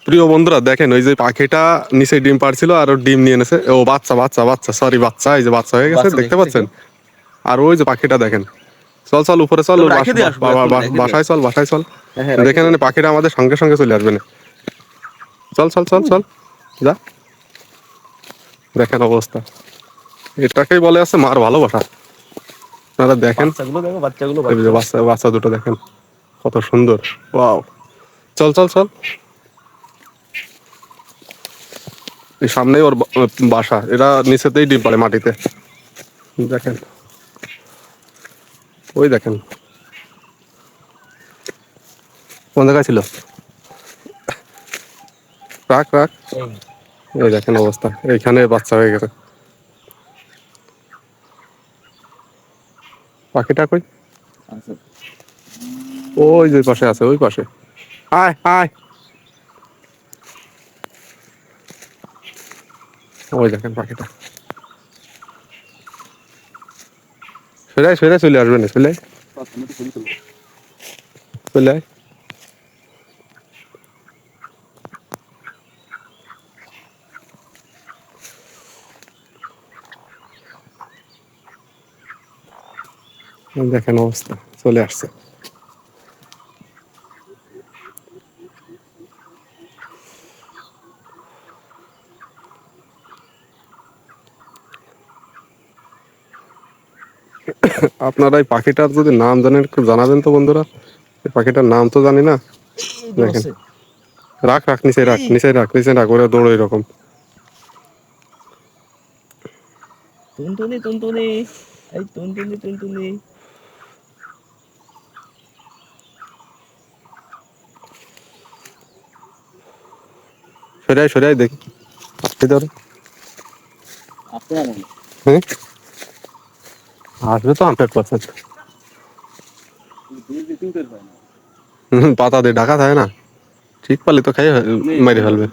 প্রিয় বন্ধুরা দেখেন, ওই যে পাখিটা নিচে ডিম পাড়ছিল আর ওর ডিম নিয়ে এনেছে। ও বাচ্চা বাচ্চা বাচ্চা, সরি বাচ্চা, এই যে বাচ্চা হয়ে গেছে, বাচ্চা দেখতে দেখে পাচ্ছেন। আর ওই যে পাখিটা দেখেন, চল চল উপরে চল, তো ওর রাখে দিয়ে আসবো, এখন রেখে দিয়ে বাসায় চল, বাসায় চল। হ্যাঁ হ্যাঁ রাখে দেখেন দিয়ে পাখিটা আমাদের সঙ্গে সঙ্গে চলে আসবে না। চল চল চল চল, যা। দেখেন অবস্থা, এটাকেই বলে আছে মার ভালোবাসা। আপনারা দেখেন, বাচ্চাগুলো দেখো, বাচ্চাগুলো এই যে বাচ্চা বাচ্চা বাচ্চা দুটো দেখেন কত সুন্দর। ওয়াও, চল চল চল। এই সামনেই ওর বাসা, এরা নিচেতেই ডিম পাড়ে মাটিতে। দেখেন, ওই দেখেন কোন জায়গায় ছিল, রাখ রাখ। এই দেখেন অবস্থা, এইখানে বাচ্চা হয়ে গেছে। পাখিটা কই? আচ্ছা। ওই যে পাশে আছে, ওই পাশে। আয় আয়, ওই দেখেন পাখিটা। সোজাই সোজাই চলে আসবে না, চলে চলে আয়। দেখেন অবস্থা, চলে আসছে। আপনারা এই পাখিটার যদি নাম জানেন একটু জানাবেন তো বন্ধুরা। এই পাখিটার নাম তো জানি না। দেখেন, রাখ রাখ, নিচে রাখ, নিচে রাখ, নিচে রাখ, ওরা দৌড়ো এরকম। টুনটুনি টুনটুনি, এই টুনটুনি টুনটুনি। সরাই সরাই দেখি, ধরে। হ্যাঁ, আসবে তো 100%। পাতা দিয়ে ঢাকা থাকে না, ঠিক পারলে তো খাই মেরে ফেলবে।